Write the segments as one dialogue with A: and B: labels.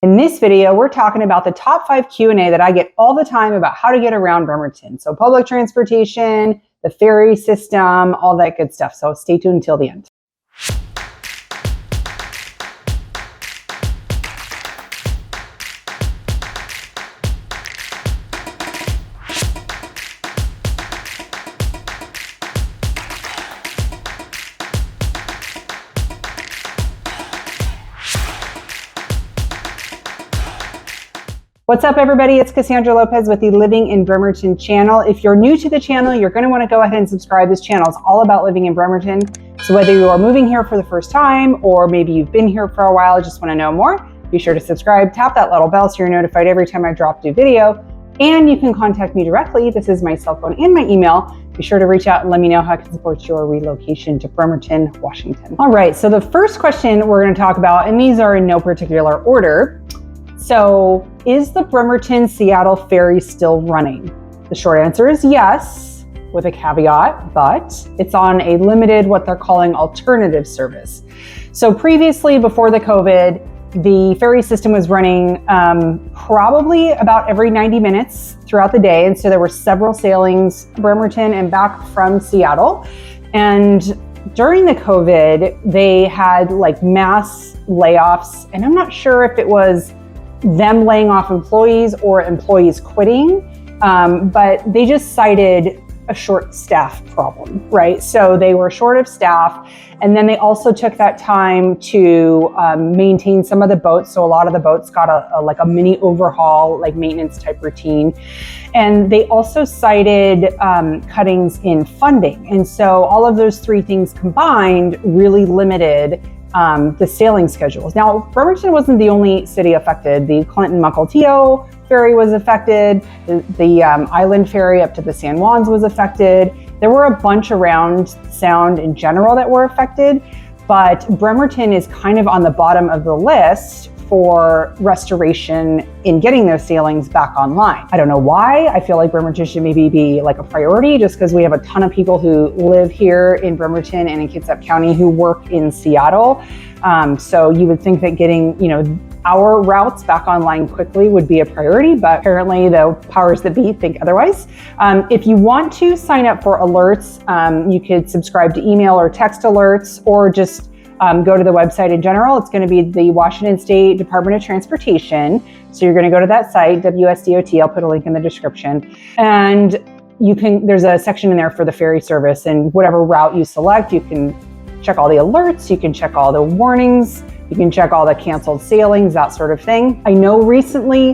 A: In this video, we're talking about the top 5 Q&A that I get all the time about how to get around Bremerton. So public transportation, the ferry system, all that good stuff. So stay tuned until the end. What's up, everybody? It's Cassandra Lopez with the Living in Bremerton channel. If you're new to the channel, you're going to want to go ahead and subscribe. This channel is all about living in Bremerton. So whether you are moving here for the first time or maybe you've been here for a while, just want to know more, be sure to subscribe, tap that little bell so you're notified every time I drop a new video. And you can contact me directly. This is my cell phone and my email. Be sure to reach out and let me know how I can support your relocation to Bremerton, Washington. All right, so the first question we're going to talk about, and these are in no particular order. So, is the Bremerton-Seattle ferry still running? The short answer is yes, with a caveat, but it's on a limited, what they're calling alternative service. So previously, before the COVID, the ferry system was running probably about every 90 minutes throughout the day. And so there were several sailings, Bremerton and back from Seattle. And during the COVID, they had like mass layoffs, and I'm not sure if it was them laying off employees or employees quitting, but they just cited a short staff problem, right? So they were short of staff, and then they also took that time to maintain some of the boats. So a lot of the boats got a mini overhaul, like maintenance type routine. And they also cited cuttings in funding. And so all of those three things combined really limited the sailing schedules. Now, Bremerton wasn't the only city affected. The Clinton-Mukilteo ferry was affected. The island ferry up to the San Juans was affected. There were a bunch around Sound in general that were affected, but Bremerton is kind of on the bottom of the list for restoration in getting those sailings back online. I don't know why. I feel like Bremerton should maybe be like a priority just because we have a ton of people who live here in Bremerton and in Kitsap County who work in Seattle. So you would think that getting, our routes back online quickly would be a priority, but apparently the powers that be think otherwise. If you want to sign up for alerts, you could subscribe to email or text alerts, or just go to the website in general. It's going to be the Washington State Department of Transportation. So you're going to go to that site, WSDOT. I'll put a link in the description. And there's a section in there for the ferry service, and whatever route you select, you can check all the alerts, you can check all the warnings, you can check all the canceled sailings, that sort of thing. I know recently,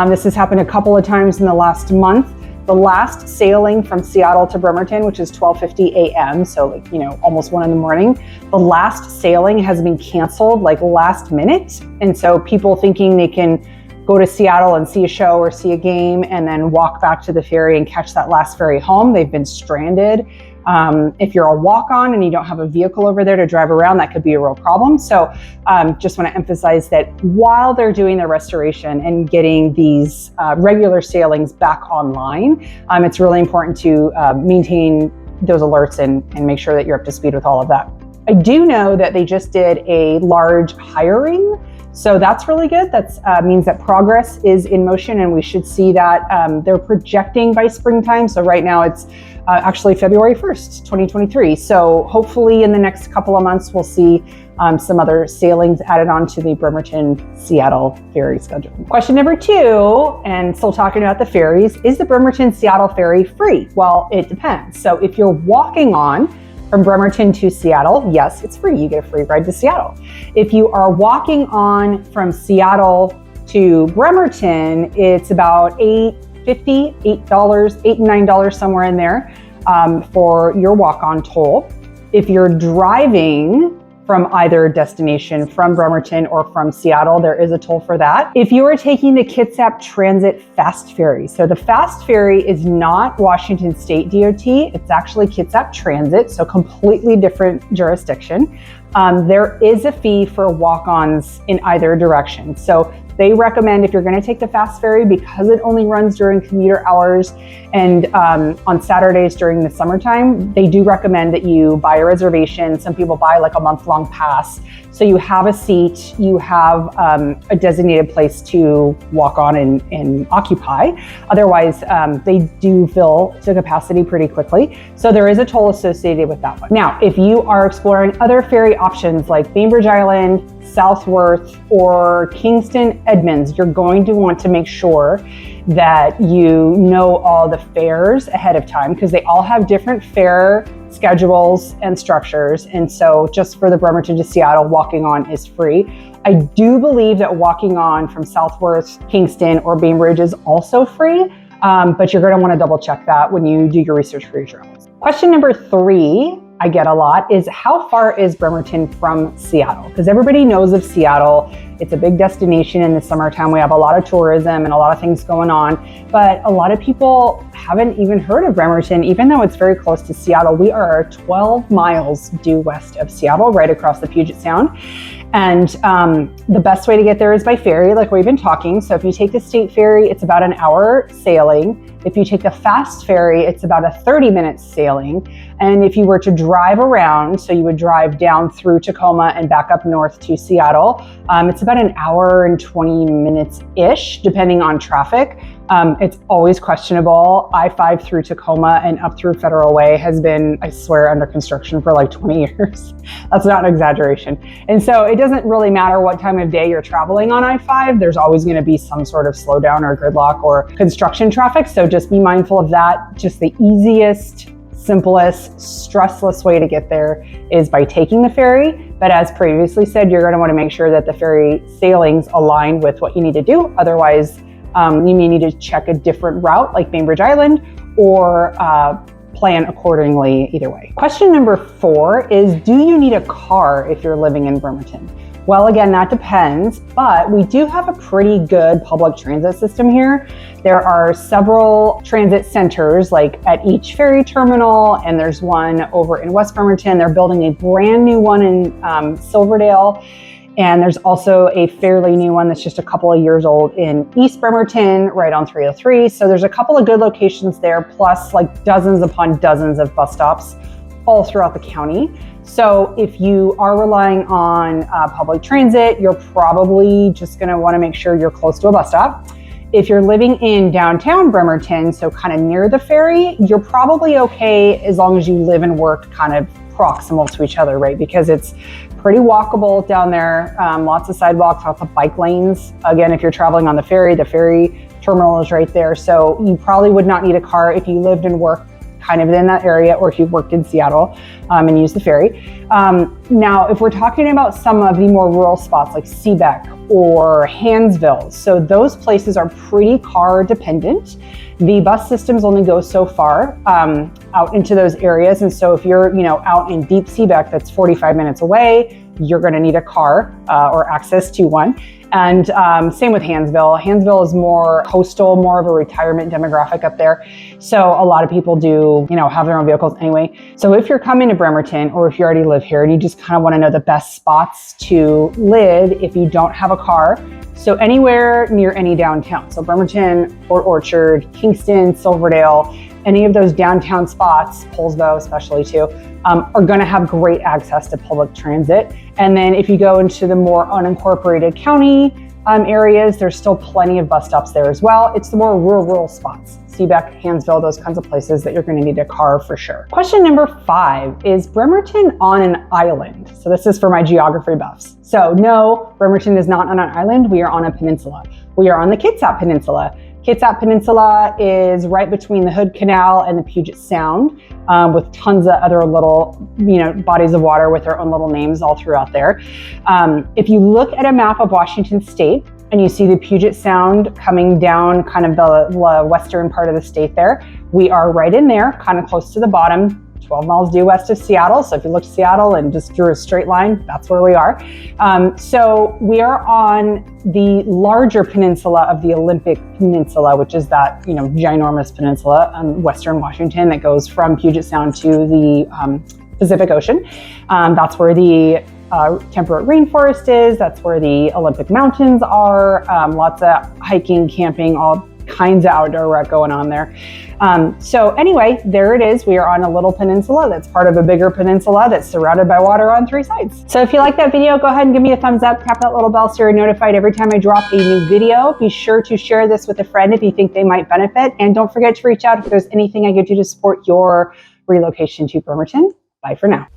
A: this has happened a couple of times in the last month. The last sailing from Seattle to Bremerton, which is 12:50 a.m., so almost 1 in the morning, the last sailing has been canceled last minute. And so people thinking they can go to Seattle and see a show or see a game and then walk back to the ferry and catch that last ferry home, they've been stranded. If you're a walk-on and you don't have a vehicle over there to drive around, that could be a real problem. So just want to emphasize that while they're doing the restoration and getting these regular sailings back online, it's really important to maintain those alerts and make sure that you're up to speed with all of that. I do know that they just did a large hiring, so that's really good. That means that progress is in motion, and we should see that they're projecting by springtime. So right now it's actually February 1st, 2023. So hopefully in the next couple of months, we'll see some other sailings added on to the Bremerton-Seattle ferry schedule. Question number 2, and still talking about the ferries, is the Bremerton-Seattle ferry free? Well, it depends. So if you're walking on from Bremerton to Seattle, yes, it's free. You get a free ride to Seattle. If you are walking on from Seattle to Bremerton, it's about $8 and $9 somewhere in there for your walk-on toll. If you're driving from either destination, from Bremerton or from Seattle, there is a toll for that. If you are taking the Kitsap Transit Fast Ferry, so the Fast Ferry is not Washington State DOT, it's actually Kitsap Transit, so completely different jurisdiction. There is a fee for walk-ons in either direction. So They recommend, if you're going to take the fast ferry, because it only runs during commuter hours and on Saturdays during the summertime, they do recommend that you buy a reservation. Some people buy like a month-long pass. So you have a seat, you have a designated place to walk on and occupy. Otherwise, they do fill to capacity pretty quickly. So there is a toll associated with that one. Now, if you are exploring other ferry options like Bainbridge Island, Southworth, or Kingston Edmonds, you're going to want to make sure that you know all the fares ahead of time, because they all have different fare schedules and structures. And so just for the Bremerton to Seattle, walking on is free. I do believe that walking on from Southworth, Kingston, or Bainbridge is also free, but you're going to want to double check that when you do your research for your travels. Question number 3 I get a lot is, how far is Bremerton from Seattle? Because everybody knows of Seattle. It's a big destination in the summertime. We have a lot of tourism and a lot of things going on, but a lot of people haven't even heard of Bremerton, even though it's very close to Seattle. We are 12 miles due west of Seattle, right across the Puget Sound. And the best way to get there is by ferry, like we've been talking. So if you take the state ferry, it's about an hour sailing. If you take the fast ferry, it's about a 30-minute sailing. And if you were to drive around, so you would drive down through Tacoma and back up north to Seattle, it's about an hour and 20 minutes-ish, depending on traffic. It's always questionable. I-5 through Tacoma and up through Federal Way has been, I swear, under construction for like 20 years. That's not an exaggeration. And so it doesn't really matter what time of day you're traveling on I-5, there's always going to be some sort of slowdown or gridlock or construction traffic. So just be mindful of that. Just the easiest, simplest, stressless way to get there is by taking the ferry. But as previously said, you're going to want to make sure that the ferry sailings align with what you need to do. Otherwise, you may need to check a different route like Bainbridge Island, or plan accordingly either way. Question number 4 is, do you need a car if you're living in Bremerton? Well, again, that depends, but we do have a pretty good public transit system here. There are several transit centers like at each ferry terminal, and there's one over in West Bremerton. They're building a brand new one in Silverdale. And there's also a fairly new one that's just a couple of years old in East Bremerton, right on 303. So there's a couple of good locations there, plus like dozens upon dozens of bus stops all throughout the county. So if you are relying on public transit, you're probably just going to want to make sure you're close to a bus stop. If you're living in downtown Bremerton, so kind of near the ferry, you're probably okay as long as you live and work kind of proximal to each other, right? Because it's pretty walkable down there, lots of sidewalks, lots of bike lanes. Again, if you're traveling on the ferry terminal is right there. So you probably would not need a car if you lived and worked kind of in that area, or if you worked in Seattle and used the ferry. Now, if we're talking about some of the more rural spots like Seebeck or Hansville, so those places are pretty car dependent. The bus systems only go so far out into those areas. And so if you're, out in deep Seebeck that's 45 minutes away, you're going to need a car or access to one. And same with Hansville. Hansville is more coastal, more of a retirement demographic up there. So a lot of people do, have their own vehicles anyway. So if you're coming to Bremerton, or if you already live here and you just kind of want to know the best spots to live if you don't have a car, so anywhere near any downtown. So Bremerton, Port Orchard, Kingston, Silverdale, any of those downtown spots, Poulsbo especially too, are going to have great access to public transit. And then if you go into the more unincorporated county areas, there's still plenty of bus stops there as well. It's the more rural spots, Seebeck, Hansville, those kinds of places that you're going to need a car for sure. Question number 5, is Bremerton on an island? So this is for my geography buffs. So no, Bremerton is not on an island. We are on a peninsula. We are on the Kitsap Peninsula. Kitsap Peninsula is right between the Hood Canal and the Puget Sound, with tons of other little, bodies of water with their own little names all throughout there. If you look at a map of Washington State and you see the Puget Sound coming down kind of the western part of the state there, we are right in there, kind of close to the bottom, 12 miles due west of Seattle. So if you look at Seattle and just drew a straight line, that's where we are. So we are on the larger peninsula of the Olympic Peninsula, which is that, ginormous peninsula on Western Washington that goes from Puget Sound to the Pacific Ocean. That's where the temperate rainforest is. That's where the Olympic Mountains are. Lots of hiking, camping, all kinds of outdoor rec going on there. So anyway, there it is. We are on a little peninsula that's part of a bigger peninsula that's surrounded by water on 3 sides. So if you like that video, go ahead and give me a thumbs up, tap that little bell so you're notified every time I drop a new video. Be sure to share this with a friend if you think they might benefit. And don't forget to reach out if there's anything I could do to support your relocation to Bremerton. Bye for now.